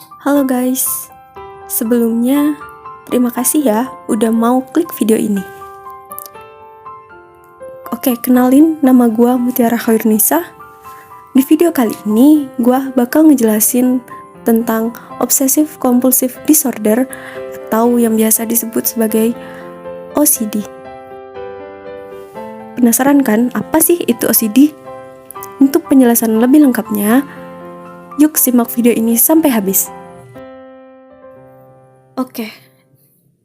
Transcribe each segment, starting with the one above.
Halo guys, sebelumnya terima kasih ya udah mau klik video ini. Oke, kenalin, nama gue Mutiara Khairunisa. Di video kali ini gue bakal ngejelasin tentang obsessive compulsive disorder atau yang biasa disebut sebagai OCD. Penasaran kan apa sih itu OCD? Untuk penjelasan lebih lengkapnya, yuk simak video ini sampai habis. Oke,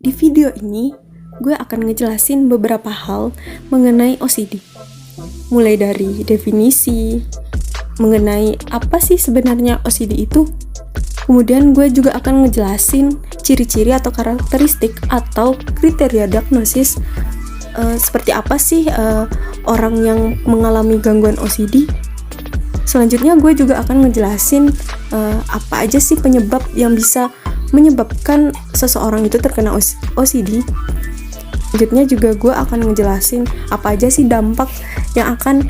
di video ini gue akan ngejelasin beberapa hal mengenai OCD. Mulai dari definisi, mengenai apa sih sebenarnya OCD itu. Kemudian gue juga akan ngejelasin ciri-ciri atau karakteristik atau kriteria diagnosis seperti apa sih orang yang mengalami gangguan OCD. Selanjutnya gue juga akan ngejelasin apa aja sih penyebab yang bisa menyebabkan seseorang itu terkena OCD. Selanjutnya juga gue akan ngejelasin apa aja sih dampak yang akan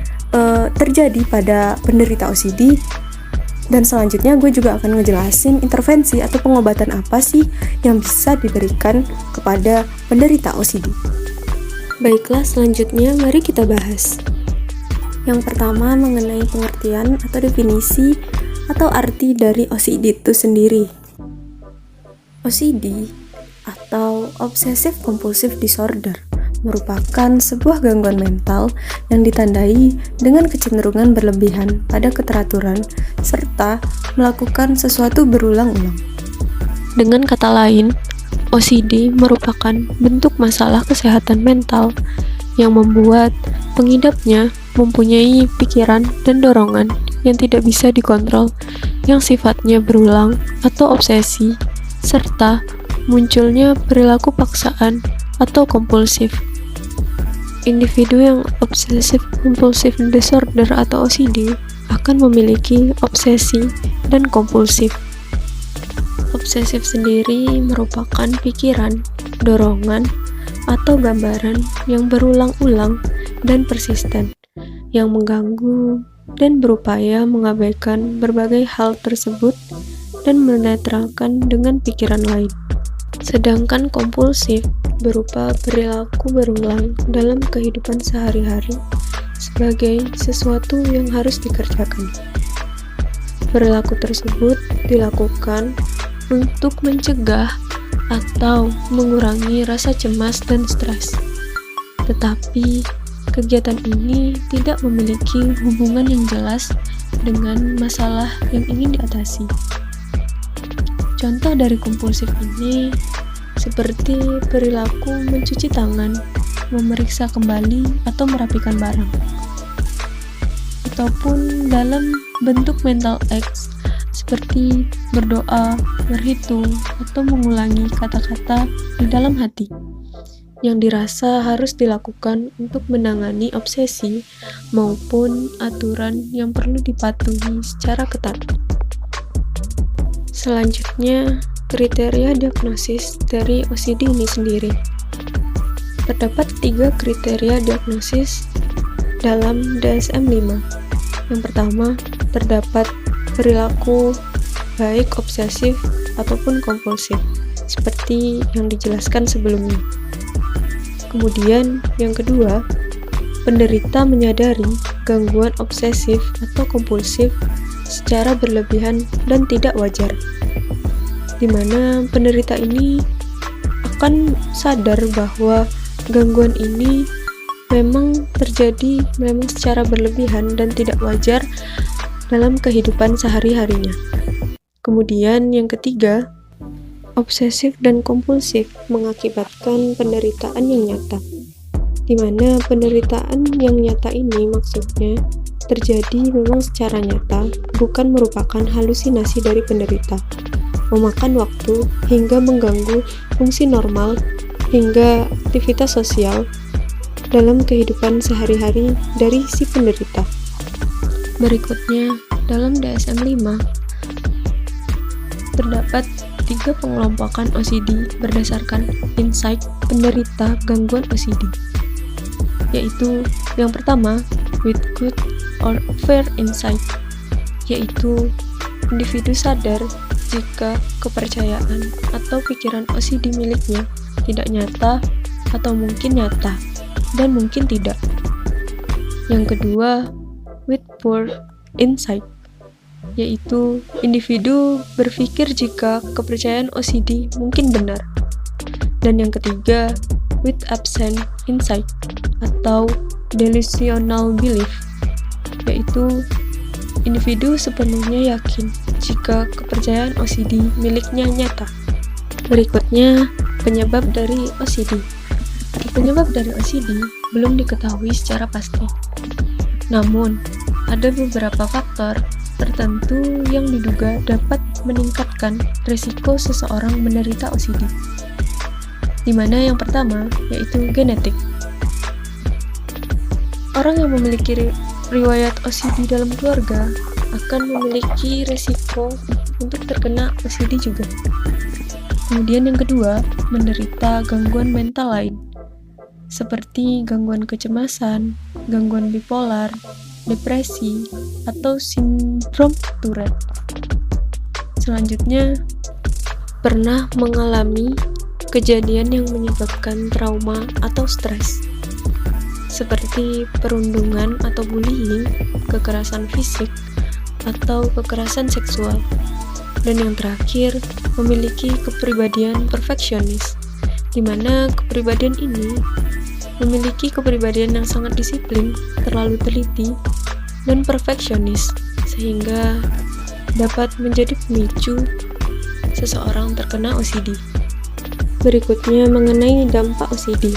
terjadi pada penderita OCD. Dan selanjutnya gue juga akan ngejelasin intervensi atau pengobatan apa sih yang bisa diberikan kepada penderita OCD. Baiklah, selanjutnya mari kita bahas. Yang pertama mengenai pengertian atau definisi atau arti dari OCD itu sendiri. OCD atau Obsessive Compulsive Disorder merupakan sebuah gangguan mental yang ditandai dengan kecenderungan berlebihan pada keteraturan serta melakukan sesuatu berulang-ulang. Dengan kata lain, OCD merupakan bentuk masalah kesehatan mental yang membuat pengidapnya mempunyai pikiran dan dorongan yang tidak bisa dikontrol, yang sifatnya berulang atau obsesi, serta munculnya perilaku paksaan atau kompulsif. Individu yang obsessive compulsive disorder atau OCD akan memiliki obsesi dan kompulsif. Obsesif sendiri merupakan pikiran, dorongan, atau gambaran yang berulang-ulang dan persisten, yang mengganggu dan berupaya mengabaikan berbagai hal tersebut dan menetralkan dengan pikiran lain. Sedangkan kompulsif berupa perilaku berulang dalam kehidupan sehari-hari sebagai sesuatu yang harus dikerjakan. Perilaku tersebut dilakukan untuk mencegah atau mengurangi rasa cemas dan stres. Tetapi kegiatan ini tidak memiliki hubungan yang jelas dengan masalah yang ingin diatasi. Contoh dari kompulsif ini seperti perilaku mencuci tangan, memeriksa kembali atau merapikan barang, ataupun dalam bentuk mental acts seperti berdoa, berhitung, atau mengulangi kata-kata di dalam hati yang dirasa harus dilakukan untuk menangani obsesi maupun aturan yang perlu dipatuhi secara ketat. Selanjutnya, kriteria diagnosis dari OCD ini sendiri. Terdapat 3 kriteria diagnosis dalam DSM-5. Yang pertama, terdapat perilaku baik obsesif ataupun kompulsif, seperti yang dijelaskan sebelumnya. Kemudian, yang kedua, penderita menyadari gangguan obsesif atau kompulsif secara berlebihan dan tidak wajar, di mana penderita ini akan sadar bahwa gangguan ini memang terjadi secara berlebihan dan tidak wajar dalam kehidupan sehari-harinya. Kemudian yang ketiga, obsesif dan kompulsif mengakibatkan penderitaan yang nyata, di mana penderitaan yang nyata ini maksudnya terjadi memang secara nyata, bukan merupakan halusinasi dari penderita, memakan waktu hingga mengganggu fungsi normal hingga aktivitas sosial dalam kehidupan sehari-hari dari si penderita. Berikutnya, dalam DSM-5 terdapat 3 pengelompokan OCD berdasarkan insight penderita gangguan OCD, yaitu yang pertama, with good or fair insight, yaitu individu sadar jika kepercayaan atau pikiran OCD miliknya tidak nyata atau mungkin nyata dan mungkin tidak. Yang kedua, with poor insight, yaitu individu berpikir jika kepercayaan OCD mungkin benar. Dan yang ketiga, with absent insight atau delusional belief, yaitu individu sepenuhnya yakin jika kepercayaan OCD miliknya nyata. Berikutnya, penyebab dari OCD. Penyebab dari OCD belum diketahui secara pasti. Namun, ada beberapa faktor tertentu yang diduga dapat meningkatkan risiko seseorang menderita OCD. Di mana yang pertama yaitu genetik. Orang yang memiliki riwayat OCD dalam keluarga akan memiliki risiko untuk terkena OCD juga. Kemudian yang kedua, menderita gangguan mental lain, seperti gangguan kecemasan, gangguan bipolar, depresi, atau sindrom Tourette. Selanjutnya, pernah mengalami kejadian yang menyebabkan trauma atau stres, seperti perundungan atau bullying, kekerasan fisik, atau kekerasan seksual. Dan yang terakhir, memiliki kepribadian perfeksionis, di mana kepribadian ini memiliki kepribadian yang sangat disiplin, terlalu teliti, dan perfeksionis, sehingga dapat menjadi pemicu seseorang terkena OCD. Berikutnya mengenai dampak OCD.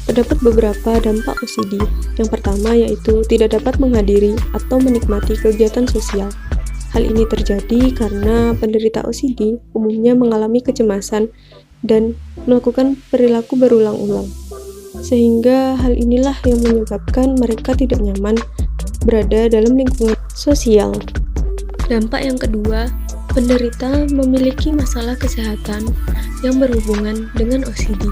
Terdapat beberapa dampak OCD. Yang pertama yaitu tidak dapat menghadiri atau menikmati kegiatan sosial. Hal ini terjadi karena penderita OCD umumnya mengalami kecemasan dan melakukan perilaku berulang-ulang. Sehingga hal inilah yang menyebabkan mereka tidak nyaman berada dalam lingkungan sosial. Dampak yang kedua, penderita memiliki masalah kesehatan yang berhubungan dengan OCD.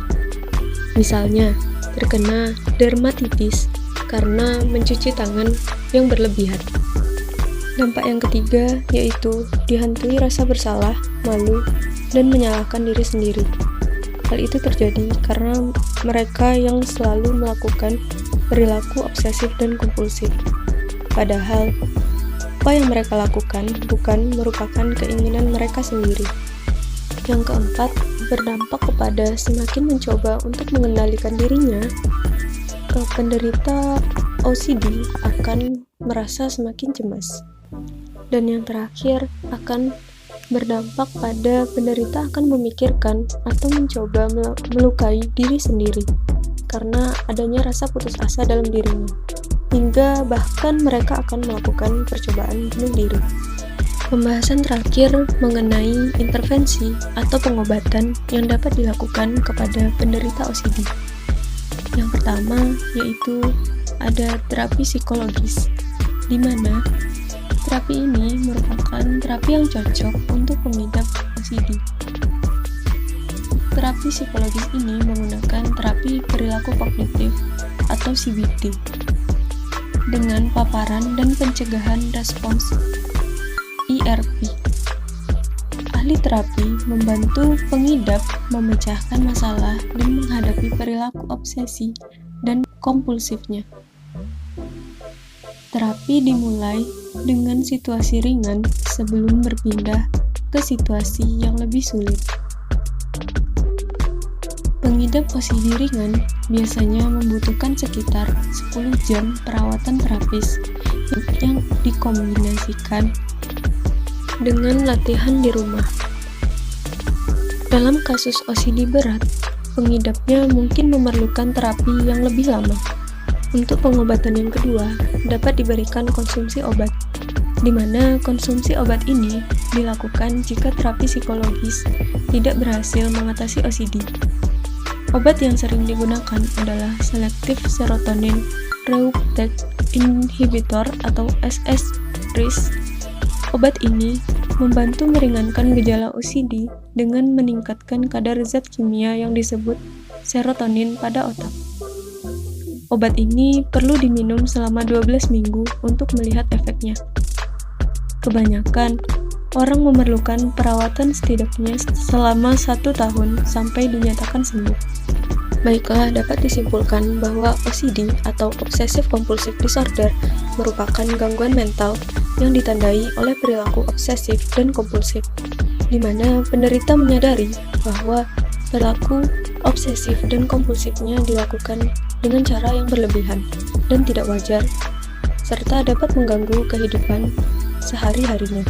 Misalnya, terkena dermatitis karena mencuci tangan yang berlebihan. Dampak yang ketiga yaitu dihantui rasa bersalah, malu, dan menyalahkan diri sendiri. Hal itu terjadi karena mereka yang selalu melakukan perilaku obsesif dan kompulsif. Padahal, apa yang mereka lakukan bukan merupakan keinginan mereka sendiri. Yang keempat, berdampak kepada semakin mencoba untuk mengendalikan dirinya, penderita OCD akan merasa semakin cemas. Dan yang terakhir, akan berdampak pada penderita akan memikirkan atau mencoba melukai diri sendiri karena adanya rasa putus asa dalam dirinya, hingga bahkan mereka akan melakukan percobaan bunuh diri. Pembahasan terakhir mengenai intervensi atau pengobatan yang dapat dilakukan kepada penderita OCD. Yang pertama yaitu ada terapi psikologis, di mana terapi ini merupakan terapi yang cocok untuk pengidap OCD. Terapi psikologis ini menggunakan terapi perilaku kognitif atau CBT dengan paparan dan pencegahan respons IRP. Ahli terapi membantu pengidap memecahkan masalah dan menghadapi perilaku obsesi dan kompulsifnya. Terapi dimulai dengan situasi ringan sebelum berpindah ke situasi yang lebih sulit. Pengidap OCD ringan biasanya membutuhkan sekitar 10 jam perawatan terapis yang dikombinasikan dengan latihan di rumah. Dalam kasus OCD berat, pengidapnya mungkin memerlukan terapi yang lebih lama. Untuk pengobatan yang kedua, dapat diberikan konsumsi obat, di mana konsumsi obat ini dilakukan jika terapi psikologis tidak berhasil mengatasi OCD. Obat yang sering digunakan adalah Selective Serotonin Reuptake Inhibitor atau SSRIs. Obat ini membantu meringankan gejala OCD dengan meningkatkan kadar zat kimia yang disebut serotonin pada otak. Obat ini perlu diminum selama 12 minggu untuk melihat efeknya. Kebanyakan, orang memerlukan perawatan setidaknya selama 1 tahun sampai dinyatakan sembuh. Baiklah, dapat disimpulkan bahwa OCD atau Obsessive Compulsive Disorder merupakan gangguan mental yang ditandai oleh perilaku obsesif dan kompulsif, di mana penderita menyadari bahwa perilaku obsesif dan kompulsifnya dilakukan dengan cara yang berlebihan dan tidak wajar, serta dapat mengganggu kehidupan sehari-harinya.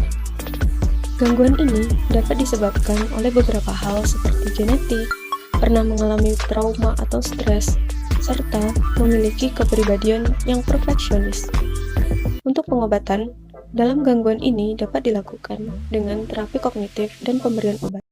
Gangguan ini dapat disebabkan oleh beberapa hal seperti genetik, pernah mengalami trauma atau stres, serta memiliki kepribadian yang perfeksionis. Untuk pengobatan, dalam gangguan ini dapat dilakukan dengan terapi kognitif dan pemberian obat.